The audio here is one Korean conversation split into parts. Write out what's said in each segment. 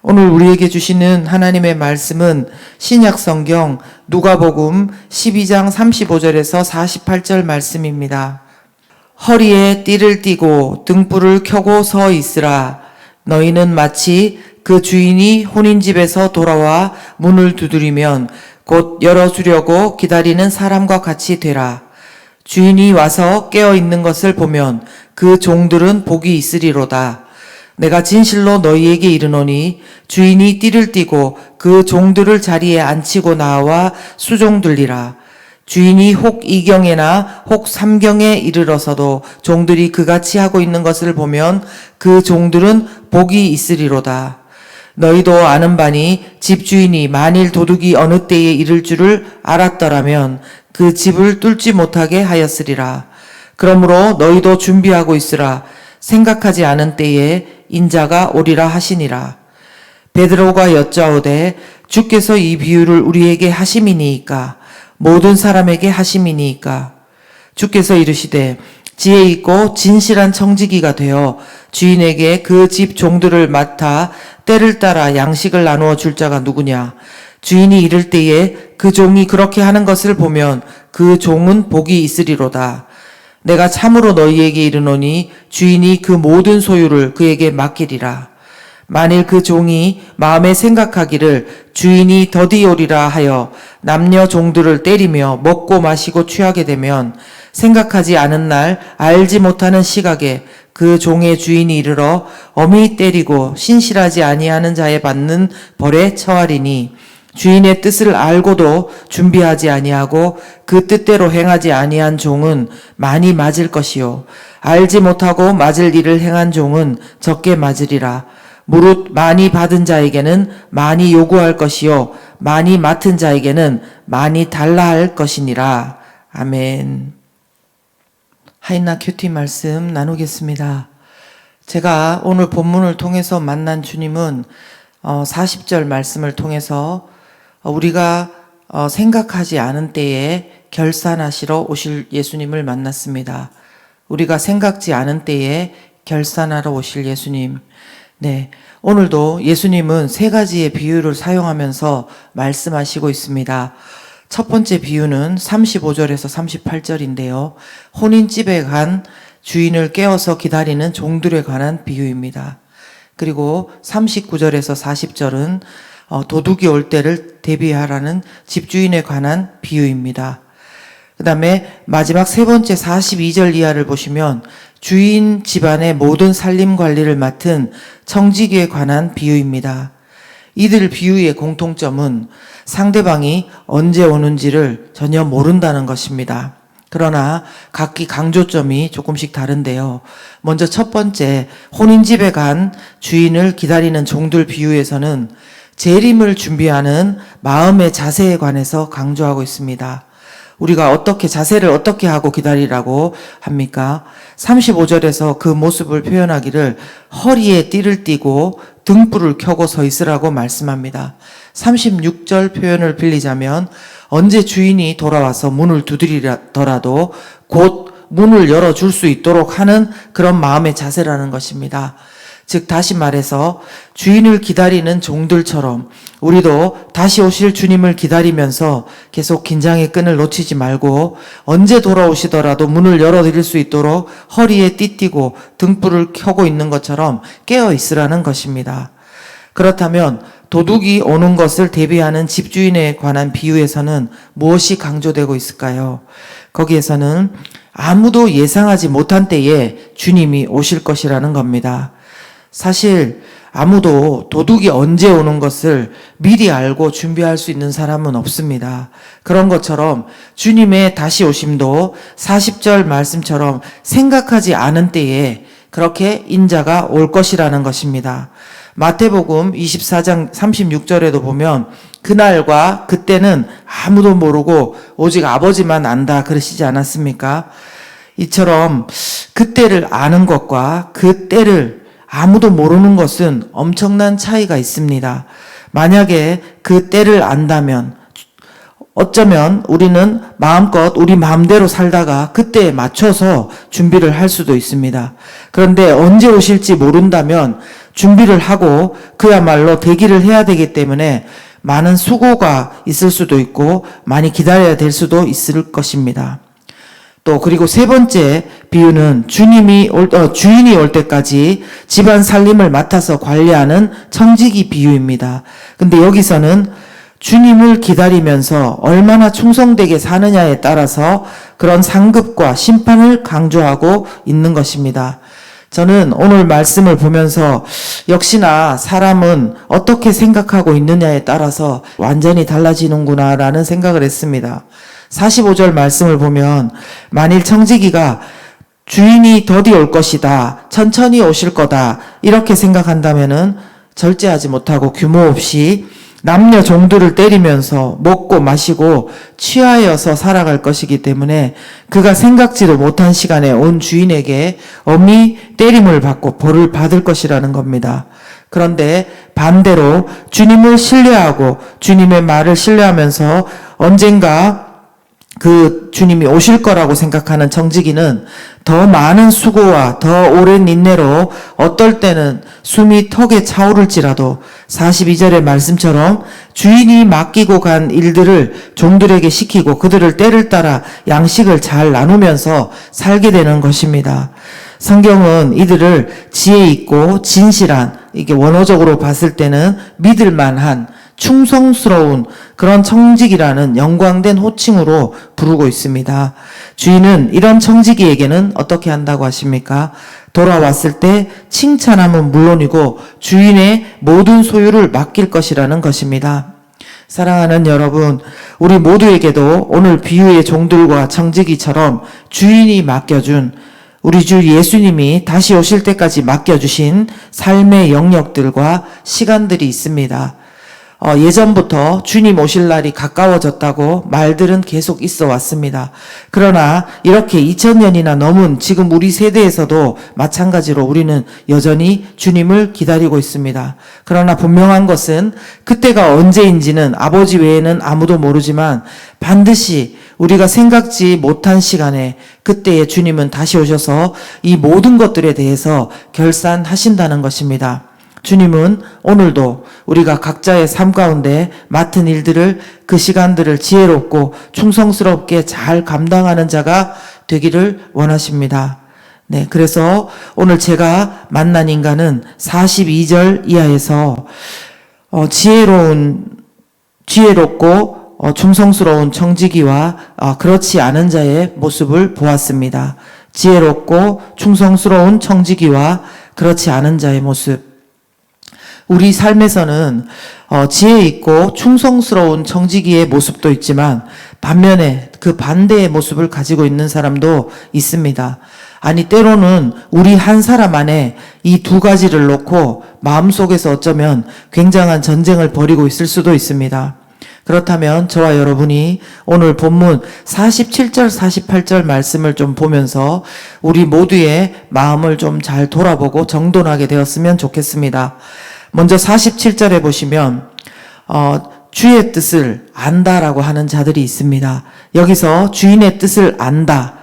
오늘 우리에게 주시는 하나님의 말씀은 신약 성경 누가복음 12장 35절에서 48절 말씀입니다. 허리에 띠를 띠고 등불을 켜고 서 있으라. 너희는 마치 그 주인이 혼인집에서 돌아와 문을 두드리면 곧 열어주려고 기다리는 사람과 같이 되라. 주인이 와서 깨어 있는 것을 보면 그 종들은 복이 있으리로다. 내가 진실로 너희에게 이르노니 주인이 띠를 띠고 그 종들을 자리에 앉히고 나와 수종들리라. 주인이 혹 이경에나 혹 삼경에 이르러서도 종들이 그같이 하고 있는 것을 보면 그 종들은 복이 있으리로다. 너희도 아는 바니 집주인이 만일 도둑이 어느 때에 이를 줄을 알았더라면 그 집을 뚫지 못하게 하였으리라. 그러므로 너희도 준비하고 있으라. 생각하지 않은 때에 인자가 오리라 하시니라. 베드로가 여짜오되 주께서 이 비유를 우리에게 하심이니이까 모든 사람에게 하심이니이까. 주께서 이르시되 지혜 있고 진실한 청지기가 되어 주인에게 그 집 종들을 맡아 때를 따라 양식을 나누어 줄 자가 누구냐. 주인이 이를 때에 그 종이 그렇게 하는 것을 보면 그 종은 복이 있으리로다. 내가 참으로 너희에게 이르노니 주인이 그 모든 소유를 그에게 맡기리라. 만일 그 종이 마음에 생각하기를 주인이 더디오리라 하여 남녀 종들을 때리며 먹고 마시고 취하게 되면 생각하지 않은 날 알지 못하는 시각에 그 종의 주인이 이르러 엄히 때리고 신실하지 아니하는 자에 받는 벌에 처하리니 주인의 뜻을 알고도 준비하지 아니하고 그 뜻대로 행하지 아니한 종은 많이 맞을 것이요 알지 못하고 맞을 일을 행한 종은 적게 맞으리라. 무릇 많이 받은 자에게는 많이 요구할 것이요 많이 맡은 자에게는 많이 달라 할 것이니라. 아멘. 하이나 큐티 말씀 나누겠습니다. 제가 오늘 본문을 통해서 만난 주님은 40절 말씀을 통해서 우리가 생각하지 않은 때에 결산하시러 오실 예수님을 만났습니다. 우리가 생각지 않은 때에 결산하러 오실 예수님. 네, 오늘도 예수님은 세 가지의 비유를 사용하면서 말씀하시고 있습니다. 첫 번째 비유는 35절에서 38절인데요. 혼인집에 간 주인을 깨워서 기다리는 종들에 관한 비유입니다. 그리고 39절에서 40절은 도둑이 올 때를 대비하라는 집주인에 관한 비유입니다. 그 다음에 마지막 세 번째 42절 이하를 보시면 주인 집안의 모든 살림 관리를 맡은 청지기에 관한 비유입니다. 이들 비유의 공통점은 상대방이 언제 오는지를 전혀 모른다는 것입니다. 그러나 각기 강조점이 조금씩 다른데요. 먼저 첫 번째 혼인집에 간 주인을 기다리는 종들 비유에서는 재림을 준비하는 마음의 자세에 관해서 강조하고 있습니다. 우리가 자세를 어떻게 하고 기다리라고 합니까? 35절에서 그 모습을 표현하기를 허리에 띠를 띠고 등불을 켜고 서 있으라고 말씀합니다. 36절 표현을 빌리자면 언제 주인이 돌아와서 문을 두드리더라도 곧 문을 열어줄 수 있도록 하는 그런 마음의 자세라는 것입니다. 즉 다시 말해서 주인을 기다리는 종들처럼 우리도 다시 오실 주님을 기다리면서 계속 긴장의 끈을 놓치지 말고 언제 돌아오시더라도 문을 열어드릴 수 있도록 허리에 띠띠고 등불을 켜고 있는 것처럼 깨어 있으라는 것입니다. 그렇다면 도둑이 오는 것을 대비하는 집주인에 관한 비유에서는 무엇이 강조되고 있을까요? 거기에서는 아무도 예상하지 못한 때에 주님이 오실 것이라는 겁니다. 사실 아무도 도둑이 언제 오는 것을 미리 알고 준비할 수 있는 사람은 없습니다. 그런 것처럼 주님의 다시 오심도 40절 말씀처럼 생각하지 않은 때에 그렇게 인자가 올 것이라는 것입니다. 마태복음 24장 36절에도 보면 그날과 그때는 아무도 모르고 오직 아버지만 안다 그러시지 않았습니까? 이처럼 그때를 아는 것과 그 때를 아무도 모르는 것은 엄청난 차이가 있습니다. 만약에 그 때를 안다면 어쩌면 우리는 마음껏 우리 마음대로 살다가 그때에 맞춰서 준비를 할 수도 있습니다. 그런데 언제 오실지 모른다면 준비를 하고 그야말로 대기를 해야 되기 때문에 많은 수고가 있을 수도 있고 많이 기다려야 될 수도 있을 것입니다. 또 그리고 세 번째 비유는 주인이 올 때까지 집안 살림을 맡아서 관리하는 청지기 비유입니다. 근데 여기서는 주님을 기다리면서 얼마나 충성되게 사느냐에 따라서 그런 상급과 심판을 강조하고 있는 것입니다. 저는 오늘 말씀을 보면서 역시나 사람은 어떻게 생각하고 있느냐에 따라서 완전히 달라지는구나라는 생각을 했습니다. 45절 말씀을 보면 만일 청지기가 주인이 더디 올 것이다, 천천히 오실 거다 이렇게 생각한다면은 절제하지 못하고 규모 없이 남녀 종들을 때리면서 먹고 마시고 취하여서 살아갈 것이기 때문에 그가 생각지도 못한 시간에 온 주인에게 엄히 때림을 받고 벌을 받을 것이라는 겁니다. 그런데 반대로 주님을 신뢰하고 주님의 말을 신뢰하면서 언젠가 그 주님이 오실 거라고 생각하는 청지기는 더 많은 수고와 더 오랜 인내로 어떨 때는 숨이 턱에 차오를지라도 42절의 말씀처럼 주인이 맡기고 간 일들을 종들에게 시키고 그들을 때를 따라 양식을 잘 나누면서 살게 되는 것입니다. 성경은 이들을 지혜 있고 진실한, 이게 원어적으로 봤을 때는 믿을 만한 충성스러운 그런 청지기라는 영광된 호칭으로 부르고 있습니다. 주인은 이런 청지기에게는 어떻게 한다고 하십니까? 돌아왔을 때 칭찬함은 물론이고 주인의 모든 소유를 맡길 것이라는 것입니다. 사랑하는 여러분, 우리 모두에게도 오늘 비유의 종들과 청지기처럼 주인이 맡겨준 우리 주 예수님이 다시 오실 때까지 맡겨주신 삶의 영역들과 시간들이 있습니다. 예전부터 주님 오실 날이 가까워졌다고 말들은 계속 있어 왔습니다. 그러나 이렇게 2000년이나 넘은 지금 우리 세대에서도 마찬가지로 우리는 여전히 주님을 기다리고 있습니다. 그러나 분명한 것은 그때가 언제인지는 아버지 외에는 아무도 모르지만 반드시 우리가 생각지 못한 시간에 그때에 주님은 다시 오셔서 이 모든 것들에 대해서 결산하신다는 것입니다. 주님은 오늘도 우리가 각자의 삶 가운데 맡은 일들을 그 시간들을 지혜롭고 충성스럽게 잘 감당하는 자가 되기를 원하십니다. 네, 그래서 오늘 제가 만난 인간은 42절 이하에서 지혜롭고 충성스러운 청지기와 그렇지 않은 자의 모습을 보았습니다. 지혜롭고 충성스러운 청지기와 그렇지 않은 자의 모습. 우리 삶에서는 지혜 있고 충성스러운 청지기의 모습도 있지만 반면에 그 반대의 모습을 가지고 있는 사람도 있습니다. 아니 때로는 우리 한 사람 안에 이 두 가지를 놓고 마음속에서 어쩌면 굉장한 전쟁을 벌이고 있을 수도 있습니다. 그렇다면 저와 여러분이 오늘 본문 47절, 48절 말씀을 좀 보면서 우리 모두의 마음을 좀 잘 돌아보고 정돈하게 되었으면 좋겠습니다. 먼저 47절에 보시면 주의 뜻을 안다라고 하는 자들이 있습니다. 여기서 주인의 뜻을 안다,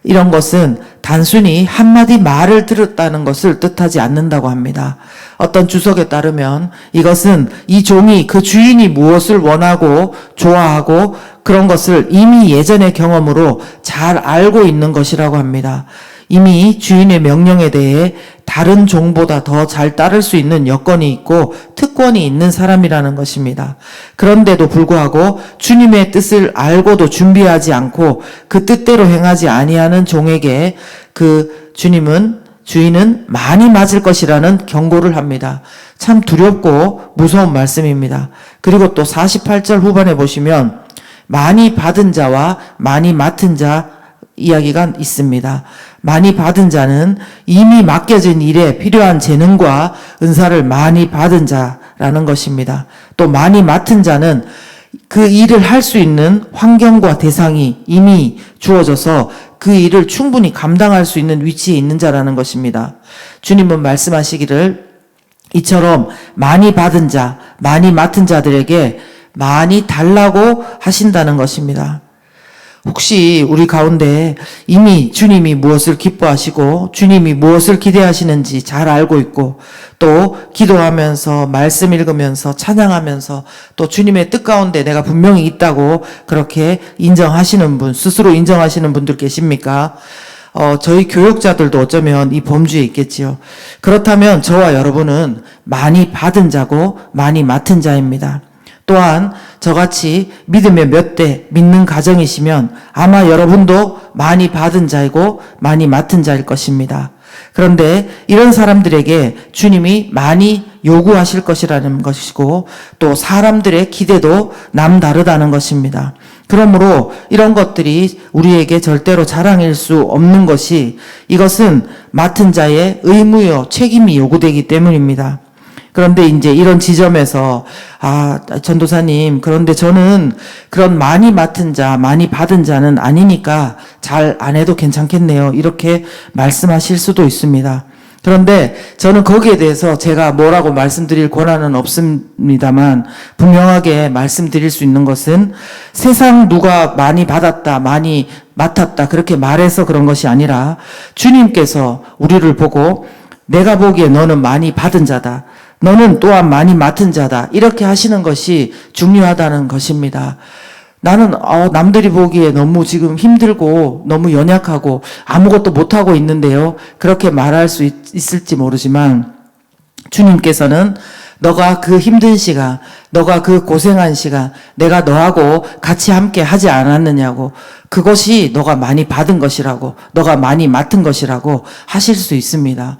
이런 것은 단순히 한마디 말을 들었다는 것을 뜻하지 않는다고 합니다. 어떤 주석에 따르면 이것은 이 종이 그 주인이 무엇을 원하고 좋아하고 그런 것을 이미 예전의 경험으로 잘 알고 있는 것이라고 합니다. 이미 주인의 명령에 대해 다른 종보다 더 잘 따를 수 있는 여건이 있고 특권이 있는 사람이라는 것입니다. 그런데도 불구하고 주님의 뜻을 알고도 준비하지 않고 그 뜻대로 행하지 아니하는 종에게 그 주인은 많이 맞을 것이라는 경고를 합니다. 참 두렵고 무서운 말씀입니다. 그리고 또 48절 후반에 보시면 많이 받은 자와 많이 맡은 자 이야기가 있습니다. 많이 받은 자는 이미 맡겨진 일에 필요한 재능과 은사를 많이 받은 자라는 것입니다. 또 많이 맡은 자는 그 일을 할 수 있는 환경과 대상이 이미 주어져서 그 일을 충분히 감당할 수 있는 위치에 있는 자라는 것입니다. 주님은 말씀하시기를 이처럼 많이 받은 자, 많이 맡은 자들에게 많이 달라고 하신다는 것입니다. 혹시 우리 가운데 이미 주님이 무엇을 기뻐하시고 주님이 무엇을 기대하시는지 잘 알고 있고 또 기도하면서 말씀 읽으면서 찬양하면서 또 주님의 뜻 가운데 내가 분명히 있다고 그렇게 인정하시는 분, 스스로 인정하시는 분들 계십니까? 저희 교육자들도 어쩌면 이 범주에 있겠지요. 그렇다면 저와 여러분은 많이 받은 자고 많이 맡은 자입니다. 또한 저같이 믿음의 몇 대 믿는 가정이시면 아마 여러분도 많이 받은 자이고 많이 맡은 자일 것입니다. 그런데 이런 사람들에게 주님이 많이 요구하실 것이라는 것이고 또 사람들의 기대도 남다르다는 것입니다. 그러므로 이런 것들이 우리에게 절대로 자랑일 수 없는 것이 이것은 맡은 자의 의무요 책임이 요구되기 때문입니다. 그런데 이제 이런 지점에서 전도사님, 그런데 저는 그런 많이 맡은 자, 많이 받은 자는 아니니까 잘 안 해도 괜찮겠네요. 이렇게 말씀하실 수도 있습니다. 그런데 저는 거기에 대해서 제가 뭐라고 말씀드릴 권한은 없습니다만 분명하게 말씀드릴 수 있는 것은 세상 누가 많이 받았다, 많이 맡았다 그렇게 말해서 그런 것이 아니라 주님께서 우리를 보고 내가 보기에 너는 많이 받은 자다. 너는 또한 많이 맡은 자다. 이렇게 하시는 것이 중요하다는 것입니다. 나는 남들이 보기에 너무 지금 힘들고 너무 연약하고 아무것도 못하고 있는데요. 그렇게 말할 수 있을지 모르지만 주님께서는 너가 그 힘든 시간, 너가 그 고생한 시간, 내가 너하고 같이 함께 하지 않았느냐고, 그것이 너가 많이 받은 것이라고, 너가 많이 맡은 것이라고 하실 수 있습니다.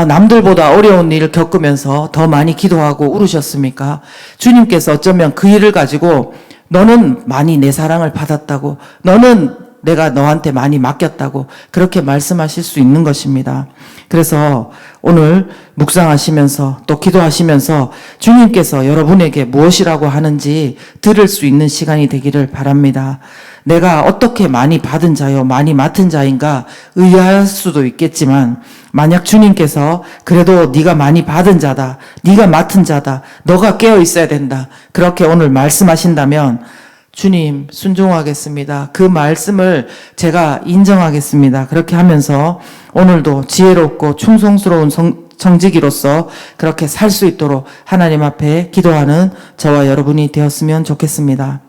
남들보다 어려운 일을 겪으면서 더 많이 기도하고 울으셨습니까? 주님께서 어쩌면 그 일을 가지고 너는 많이 내 사랑을 받았다고, 너는 내가 너한테 많이 맡겼다고 그렇게 말씀하실 수 있는 것입니다. 그래서 오늘 묵상하시면서 또 기도하시면서 주님께서 여러분에게 무엇이라고 하는지 들을 수 있는 시간이 되기를 바랍니다. 내가 어떻게 많이 받은 자요, 많이 맡은 자인가 의아할 수도 있겠지만 만약 주님께서 그래도 네가 많이 받은 자다, 네가 맡은 자다, 너가 깨어 있어야 된다 그렇게 오늘 말씀하신다면 주님 순종하겠습니다. 그 말씀을 제가 인정하겠습니다. 그렇게 하면서 오늘도 지혜롭고 충성스러운 정직이로서 그렇게 살 수 있도록 하나님 앞에 기도하는 저와 여러분이 되었으면 좋겠습니다.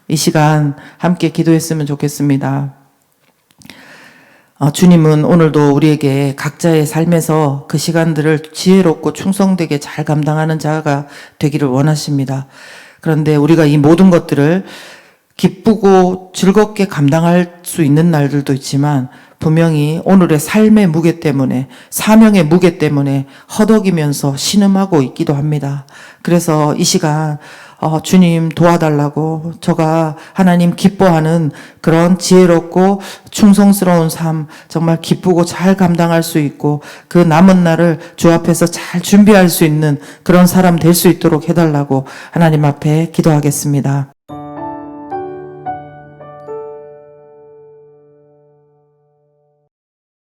이 시간 함께 기도했으면 좋겠습니다. 주님은 오늘도 우리에게 각자의 삶에서 그 시간들을 지혜롭고 충성되게 잘 감당하는 자가 되기를 원하십니다. 그런데 우리가 이 모든 것들을 기쁘고 즐겁게 감당할 수 있는 날들도 있지만 분명히 오늘의 삶의 무게 때문에, 사명의 무게 때문에 허덕이면서 신음하고 있기도 합니다. 그래서 이 시간 주님 도와달라고, 저가 하나님 기뻐하는 그런 지혜롭고 충성스러운 삶 정말 기쁘고 잘 감당할 수 있고 그 남은 날을 주 앞에서 잘 준비할 수 있는 그런 사람 될 수 있도록 해달라고 하나님 앞에 기도하겠습니다.